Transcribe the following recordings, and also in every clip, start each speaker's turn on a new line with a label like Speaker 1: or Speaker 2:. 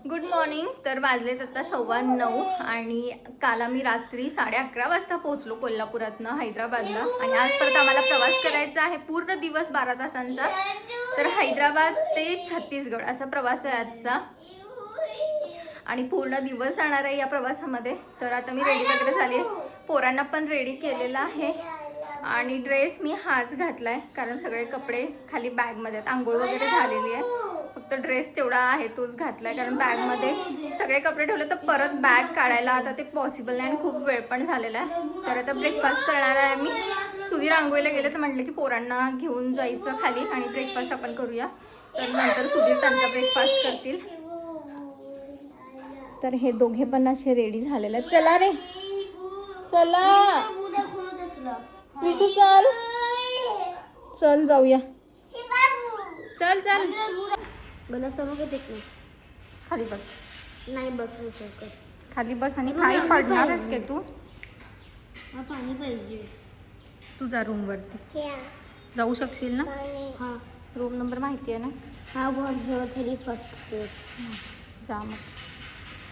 Speaker 1: Good morning. तर वाजलेत आता 9:15 आणि काल आम्ही रात्री 11:30 वाजता पोहोचलो कोल्हापुरातनं हैदराबादला. आणि आज परत आम्हाला प्रवास करायचा आहे पूर्ण दिवस 12 तासांचा. तर हैदराबाद ते छत्तीसगड असा प्रवास आहे आजचा आणि पूर्ण दिवस जाणार आहे या प्रवासामध्ये. तर आता मी रेडी वगैरे झाली आहे, पोरांना पण रेडी केलेला आहे आणि ड्रेस मी हाच घातलाय कारण सगळे कपडे खाली बॅगमध्ये आहेत. आंघोळ वगैरे झालेली आहे, फक्त ड्रेस तेवढा आहे तोच घातलाय कारण बॅगमध्ये सगळे कपडे ठेवले तर परत बॅग काढायला आता ते पॉसिबल नाही आणि खूप वेळ पण झालेला आहे. तर आता ब्रेकफास्ट करणार आहे मी. सुधीर आंघोळीला गेले तर म्हटलं की पोरांना घेऊन जायचं खाली आणि ब्रेकफास्ट आपण करूया. तर नंतर सुधीर त्यांचा ब्रेकफास्ट करतील. तर हे दोघे पण असे रेडी झालेले आहेत. चला रे चला विशू, चल चल जाऊया, चल चल.
Speaker 2: मला समोर येत नाही,
Speaker 1: खाली बस.
Speaker 2: नाही बसू शकत.
Speaker 1: खाली बस आणि पाय पडणारच के तू.
Speaker 2: पाणी पाहिजे.
Speaker 1: तुझा रूम वरती जाऊ शकशील ना?
Speaker 2: हा,
Speaker 1: रूम नंबर माहिती आहे ना?
Speaker 2: हा 103 फर्स्ट फ्लोर.
Speaker 1: जा मग.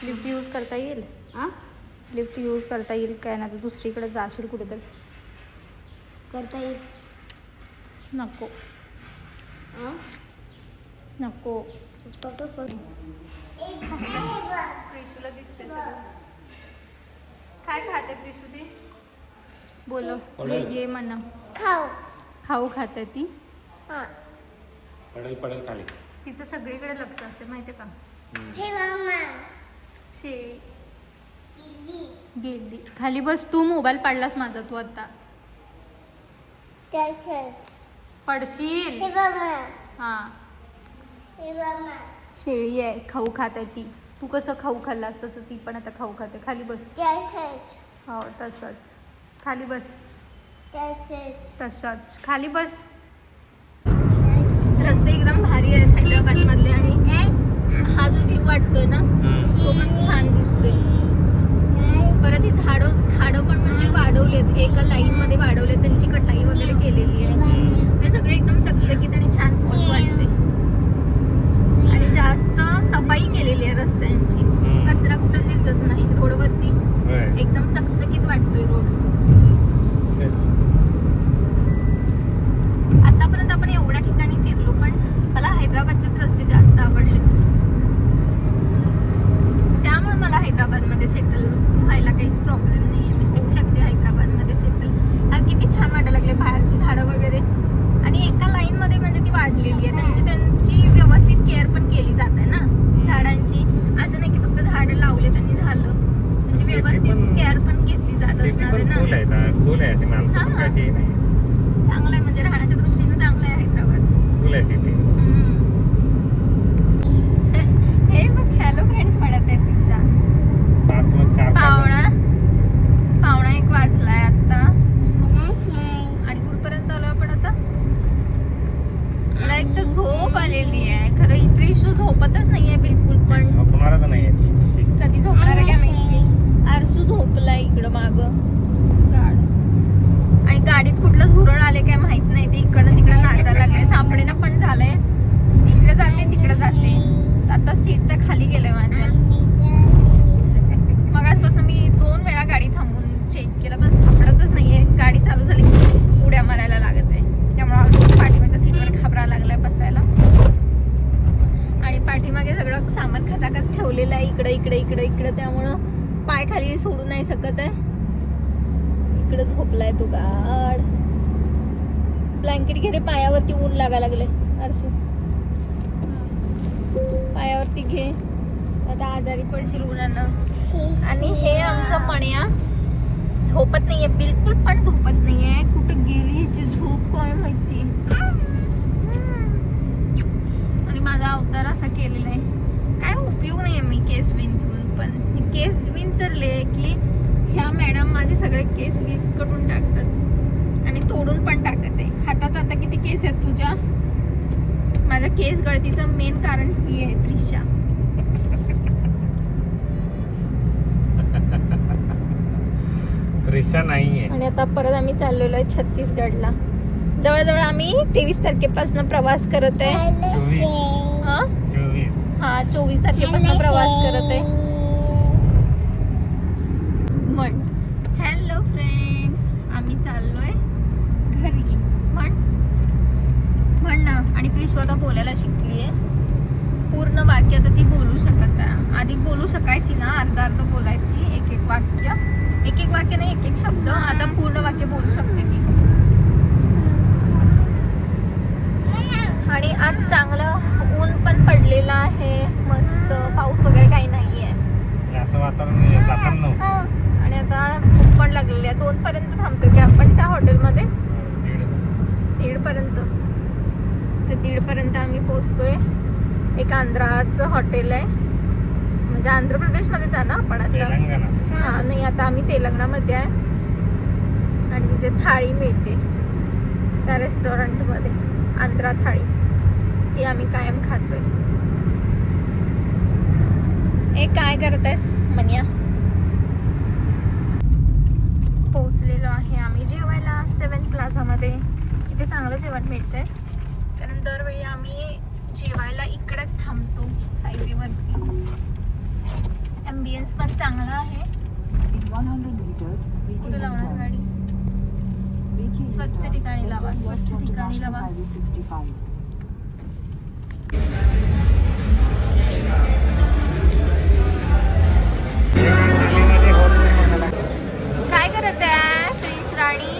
Speaker 1: लिफ्ट यूज करता येईल?
Speaker 2: हां
Speaker 1: लिफ्ट यूज करता येईल काय ना? तर दुसरीकडे जाशील कुठेतरी.
Speaker 2: करता येईल.
Speaker 1: नको
Speaker 2: हां
Speaker 1: नको.
Speaker 2: फोटो
Speaker 1: प्रिशूला दिसते सगळं. काय खाते प्रिशू ती? बोलो ये म्हणा.
Speaker 2: खाऊ.
Speaker 1: खाऊ खाते ती.
Speaker 2: हां
Speaker 3: पडेल पडेल खाली.
Speaker 1: तिचं सगळीकडे लक्ष असते माहिती का?
Speaker 2: हे मामा
Speaker 1: शेळी गेली खाली. बस. तू मोबाईल पाडलास माझा तू आता. पडशील.
Speaker 2: हे मामा
Speaker 1: हा
Speaker 2: हे मामा
Speaker 1: शेळी आहे, खाऊ खात आहे ती. तू कसं खाऊ खाल्लास तसं ती पण आता खाऊ खाते. खाली बस. हो तसंच. खाली बस. तसंच खाली बस. रस्ते एकदम भारी आहेत हैदराबाद मधले आणि हा जो व्ह्यू वाटतोय ना तो पण छान दिसतोय. परत ही झाडं पण म्हणजे वाढवलेत, एका लाईन मध्ये वाढवलेत, त्यांची कटाई वगैरे केलेली आहे. हे सगळे एकदम चकचकीत आणि छान पॉश वाटते आणि जास्त सफाई केलेली आहे रस्त्यांची. कचरा कुठंच दिसत नाही रोडवरती. एकदम चकचकीत वाटतोय रोड. आतापर्यंत आपण एवढ्या ठिकाणी फिरलो पण मला हैदराबादचेच रस्ते जास्त आवडले. त्यामुळे मला हैदराबादमध्ये सेटल व्हायला काहीच प्रॉब्लेम नाही आहे. मी होऊ शकते हैदराबादमध्ये सेटल. किती छान वाटायला लागले बाहेरची झाडं वगैरे आणि एका लाईनमध्ये म्हणजे ती वाढलेली आहे. म्हणजे त्यांची व्यवस्थित केअर पण केली जात आहे ना झाडांची. असं नाही की फक्त झाडं लावले त्यांनी झालं. म्हणजे व्यवस्थित केअर पण घेतली जात असणार आहे ना. चांगलं आहे म्हणजे राहण्याच्या दृष्टीने चांगलं आहे हैदराबाद. हे बघ हॅलो फ्रेंड्स म्हणत आहे पिझ्झा. पावणा 1 वाजलाय आता आणि कुठपर्यंत आलो आपण आता? मला एक तर झोप आलेली आहे खरं. ही प्रिशू झोपतच नाहीये बिलकुल पण. कधी झोपणार आहे काय माहिती. आरशू झोपलाय इकडं माग आणि गाडीत कुठलं झुरळ आले काय माहित नाही. ते इकडनं तिकडं नाचायला लागलंय. सापडेना पण झालंय. इकडे जाते तिकडे जाते. आता सीटच्या खाली गेलंय माझ्या. मगाचपासून मी 2 वेळा गाडी थांबून चेक केलं पण सापडतच नाहीये. गाडी चालू झाली की उड्या मारायला लागत आहे. त्यामुळे पाठीमागच्या सीटवर घाबरायला लागलाय बसायला. आणि पाठीमागे सगळं सामान खचाखच ठेवलेलं आहे इकडे इकडे इकडे इकडे. त्यामुळं पाय खाली सोडू नाही शकत आहे. इकडे झोपलाय तो गाड. ब्लँकेट घे रे, पायावरती ऊन लागायला लागले. अर्शू पायावरती घे, आता आजारी पडशील उन्हानं. आणि हे आमचं मण्या झोपत नाहीये बिलकुल पण झोपत नाहीये. कुठं गेली ह्याची झोप काय माहिती. आणि माझा अवतार असा केलेला आहे. काय उपयोग नाहीये मी केस विंचरून पण. मी केस विंचरले की ह्या मॅडम माझे सगळे केस विस्कटून टाकतात आणि तोडून पण टाकत आहे. हातात आता किती केस आहेत तुझ्या? माझ्या केस गळतीचं मेन कारण ही आहे प्रिशा.
Speaker 3: नाहीये.
Speaker 1: आणि आता परत आम्ही चाललेलो आहे छत्तीसगडला. जवळजवळ आम्ही 23 तारखेपासून प्रवास करत आहे. हा 24 तारखेपासून प्रवास करत आहे. म्हण हॅलो फ्रेंड्स, आम्ही चाललोय घरी. म्हण ना. आणि प्रिशू आता बोलायला शिकलीये. पूर्ण वाक्य आता ती बोलू शकत आहे. आधी बोलू शकायची ना, अर्धा अर्ध बोलायची, एक एक वाक्य नाही, एक एक शब्द. आता पूर्ण वाक्य बोलू शकते ती. आणि आज चांगलं ऊन पण पडलेलं आहे, मस्त. पाऊस वगैरे काही नाहीये.
Speaker 3: असं वातावरण जाताना नव्हतं.
Speaker 1: आणि आता भूक पण लागलेली आहे. 2 पर्यंत थांबतो की आपण त्या हॉटेलमध्ये. 1:30 पर्यंत. तर 1:30 पर्यंत आम्ही पोहोचतोय. एक आंध्राचं हॉटेल आहे, म्हणजे आंध्र प्रदेशमध्येच आहे ना आपण आता.
Speaker 3: तेलंगणा.
Speaker 1: हा नाही, आता आम्ही तेलंगणामध्ये आहे. आणि तिथे थाळी मिळते त्या रेस्टॉरंटमध्ये, आंध्रा थाळी. ती आम्ही कायम खातोय. काय करतायस मनिया? पोहोचलेलो आहे आम्ही जेवायला 7 प्लाझामध्ये. इथे चांगलं जेवण मिळतंय, कारण दरवेळी आम्ही जेवायला इकडेच थांबतो हायवेवरती. ॲम्बियन्स पण चांगला आहे. कुठे लावणार गाडी? स्वच्छ ठिकाणी लावा, स्वच्छ ठिकाणी लावा. काय करत आहे प्रिन्स राणी?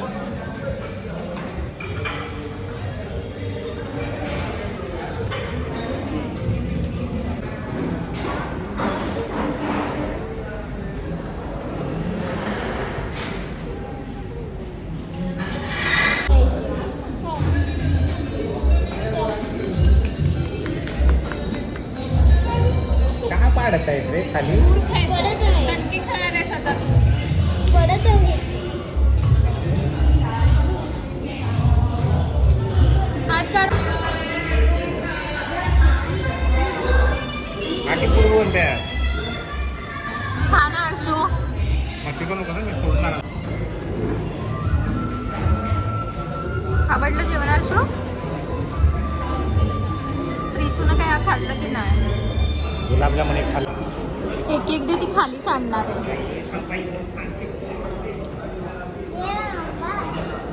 Speaker 3: का पाडत आहे रे खाली?
Speaker 1: दणके खाणार आहेस आता तू.
Speaker 2: पडत आहे.
Speaker 1: हात काढ.
Speaker 3: आणि पूर्व द्या.
Speaker 1: खा ना अर्शू.
Speaker 3: मग तिकडून नको ना, मी सोडणार.
Speaker 1: आवडलं जेवण अर्शू? रिशूनं काय खाल्लं की नाही?
Speaker 3: गुलाबजामुन एक खाल्लं.
Speaker 1: एक दे, ती खालीच आणणार आहे.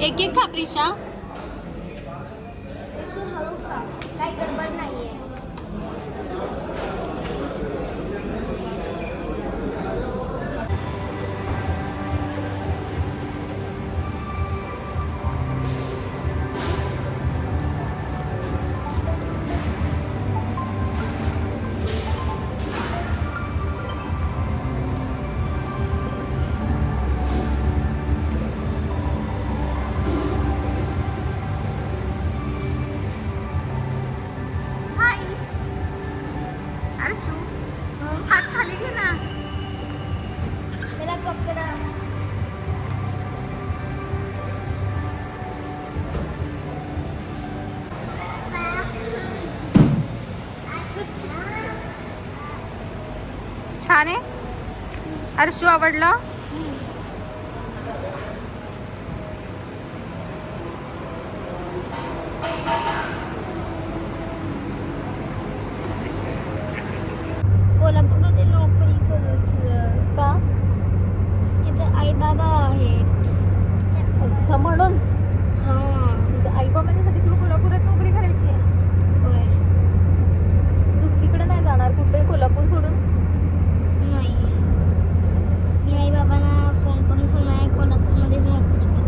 Speaker 1: एक खा प्रिशा.
Speaker 2: हळू खा, काही गडबड नाहीये.
Speaker 1: हाय अर्शू, हात खाली घे ना.
Speaker 2: मला पकडा.
Speaker 1: छान आहे अर्शू, आवडलं?
Speaker 2: कोल्हापूरमध्ये नोकरी करायचं
Speaker 1: का?
Speaker 2: तिथे आई बाबा आहेत.
Speaker 1: अच्छा, म्हणून
Speaker 2: हा
Speaker 1: तुझ्या आई बाबांसाठी तुला कोल्हापुरात नोकरी करायची आहे?
Speaker 2: होय.
Speaker 1: दुसरीकडे नाही जाणार कुठे कोल्हापूर सोडून?
Speaker 2: नाही, मी आई बाबांना फोन करून सांगणार कोल्हापूरमध्येच नोकरी कर.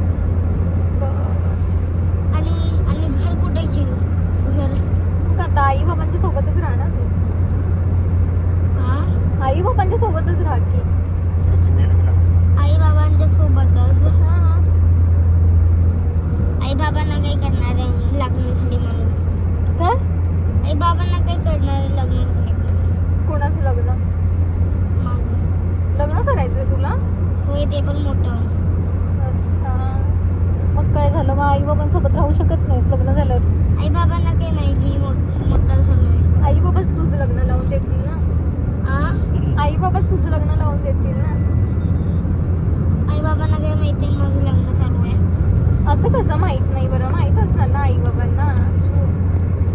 Speaker 2: आणि घर कुठे घेऊ? घर
Speaker 1: का आता आई बाबांच्या सोबतच राहणार तू?
Speaker 2: हा,
Speaker 1: आई बाबांच्या सोबतच राहा की.
Speaker 2: आई बाबांच्या सोबतच.
Speaker 1: हा.
Speaker 2: आई बाबांना काही करणार आहे लग्न झाली म्हणून?
Speaker 1: काय?
Speaker 2: आई बाबांना काही करणार आहे लग्न झाले म्हणून?
Speaker 1: कोणाचं लग्न?
Speaker 2: माझं.
Speaker 1: लग्न करायचंय तुला?
Speaker 2: होय, ते पण मोठं.
Speaker 1: अच्छा, मग काय झालं? मग आई बाबांसोबत राहू शकत नाहीस लग्न झाल्यावर?
Speaker 2: आई बाबांना काही माहित मी मोठा झालोय.
Speaker 1: आई बाबाच तुझं लग्न लावून देतील ना. आई बाबाच तुझं लग्न लावून देतील ना.
Speaker 2: आई बाबांना काही माहिती आहे माझं लग्न चालू आहे?
Speaker 1: असं कसं माहित नाही? बरं माहित असणार ना आई बाबांना.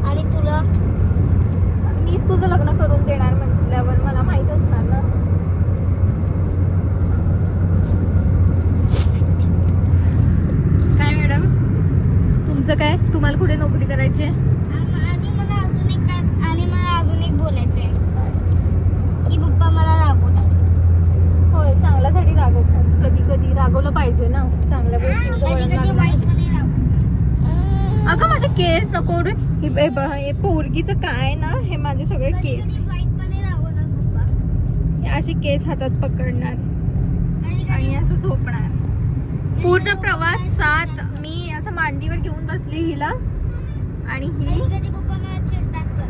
Speaker 2: आणि तुला?
Speaker 1: आता मीच तुझं लग्न करून देणार म्हटल्यावर मला माहित असणार ना. काय मॅडम तुमचं काय, तुम्हाला कुठे नोकरी करायची आहे?
Speaker 2: आणि मला अजून एक बोलायचं आहे की पप्पा मला रागवतात.
Speaker 1: होय, चांगल्यासाठी रागवतात. कधी कधी रागवलं पाहिजे ना, चांगल्या गोष्टींचं वळण
Speaker 2: कधी
Speaker 1: लागलं.
Speaker 2: वाईटपणे रागवतात.
Speaker 1: अगं माझे केस नको रे. हे पोरगीचं काय ना, हे माझे सगळे केस.
Speaker 2: कधी वाईटपणे रागवतात पप्पा.
Speaker 1: हे असे केस हातात पकडणार
Speaker 2: कधी
Speaker 1: आणि असं झोपणार. पूर्ण प्रवासात मी असं मांडीवर घेऊन बसले हिला आणि ही
Speaker 2: कधी पप्पा मला चिडतात पण.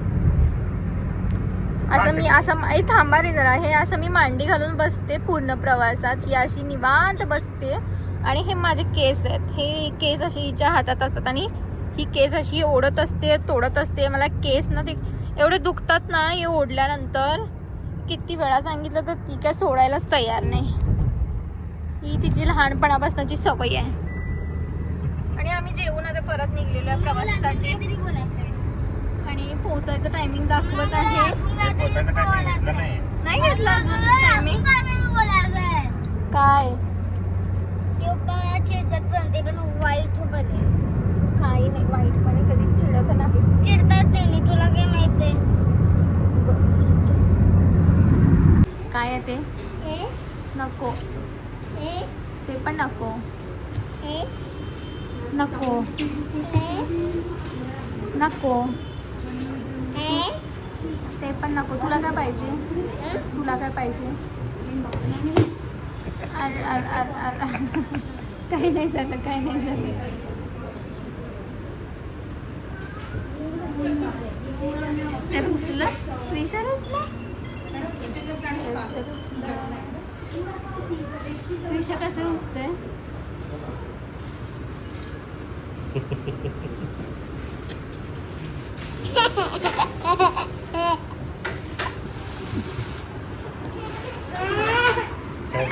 Speaker 1: असं ए थांबा रे जरा. हे असं मी मांडी घालून बसते पूर्ण प्रवासात. ही अशी निवांत बसते आणि हे माझे केस आहेत. हे केस असे हिच्या हातात असतात आणि ही केस अशी ओढत असते, तोडत असते. मला केस ना ते एवढे दुखतात ना हे ओढल्यानंतर. किती वेळा सांगितलं तर ती काय सोडायलाच तयार नाही. ही तिची लहानपणापासूनची सवय आहे. आणि आम्ही जेवून आता परत निघलेलो आहे प्रवासासाठी
Speaker 2: काहीतरी बोलायचं आहे.
Speaker 1: आणि पोहोचायचं टायमिंग दाखवत आहे.
Speaker 3: पोचायचं काय घेतलं नाही.
Speaker 1: नाही घेतलं अजून टायमिंग. काय
Speaker 2: पप्पा मला चिडतात पण ते पण वाईट हो बने.
Speaker 1: काही नाही, वाईटपणे कधी चिडत नाही.
Speaker 2: चिडतात त्यांनी, तुला काय माहिती?
Speaker 1: काय आहे ते नको, ते पण नको नको नको, ते पण नको. तुला काय पाहिजे? तुला काय पाहिजे? अर अर अर अर काही नाही झालं, काही नाही झालं. रुसलं विषय रुसला. विषय कसे रुसते?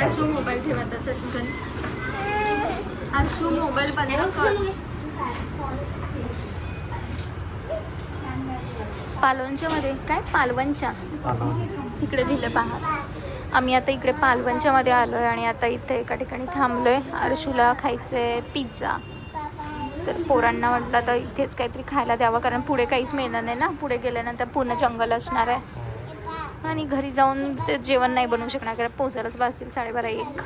Speaker 1: आशू मोबाईल ठेवा त्याचा ठिकाणी. आशू मोबाईल बंद कर. पालवनच्या मध्ये काय पालवनच्या इकडे लिहिलं पहा. आम्ही आता इकडे पालवनच्या मध्ये आलोय आणि आता इथे एका ठिकाणी थांबलोय. आरशूला खायचंय पिझ्झा. तर पोरांना म्हटलं आता इथेच काहीतरी खायला द्यावं, कारण पुढे काहीच मिळणार नाही ना. पुढे गेल्यानंतर पूर्ण जंगल असणार आहे आणि घरी जाऊन ते जेवण नाही बनवू शकणार, कारण पोचायलाच वाजतील 12:30-1.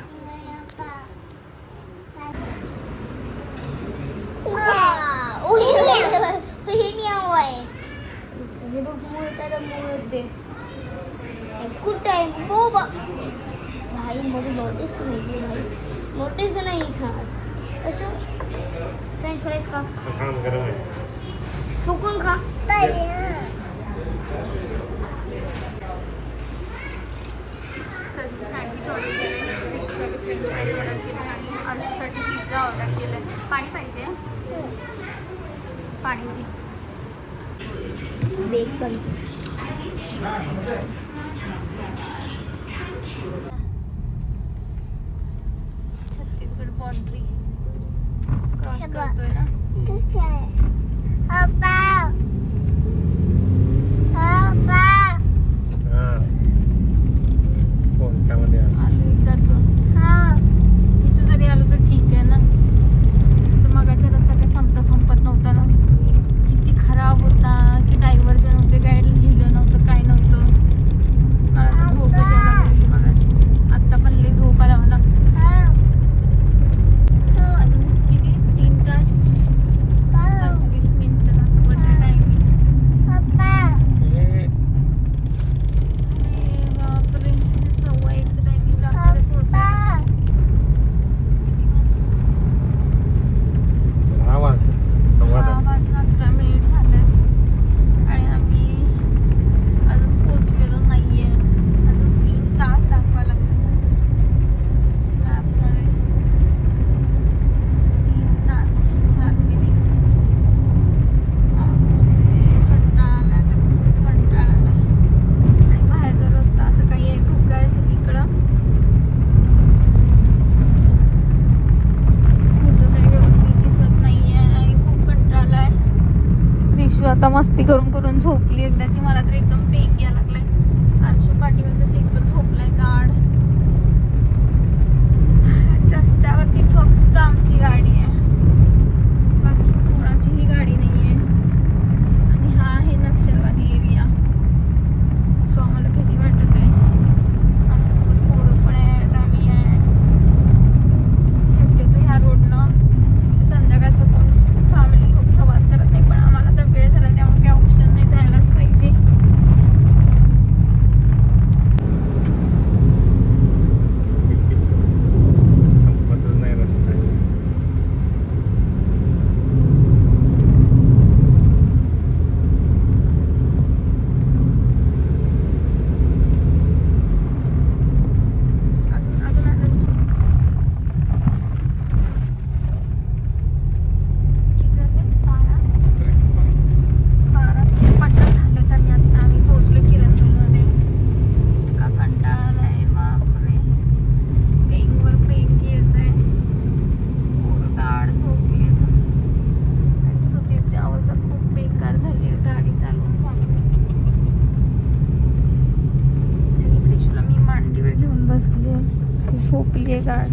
Speaker 2: कुठं आहे बोबा भाई? मुझे नोटिस नहीं की भाई, नोटिस नहीं था. अच्छा फ्रेंच फ्राइज खा,
Speaker 3: गरम आहे.
Speaker 2: फुकून खा.
Speaker 1: तर मी सँडविच ऑर्डर केलं आहे, फिशसाठी फ्रेंच फ्राईज ऑर्डर केले आणि आरसूसाठी पिझ्झा ऑर्डर केलं आहे. पाणी पाहिजे? पाणी घे.
Speaker 2: बेकन
Speaker 1: छत्तीसगड बाउंड्री क्रॉस करतोय ना.
Speaker 3: कोणत्यामध्ये
Speaker 1: आलो एकदाच. इथं जरी आलो तर ठीक आहे ना. तर मगाचा रस्ता काही संपत नव्हता ना. किती खराब होता, की डायव्हर्जन होते, काय लिहिलं नव्हतं, काय नव्हतं. मला तर झोपच यायला लागलेली मगाशी. झोपली आहे गाड.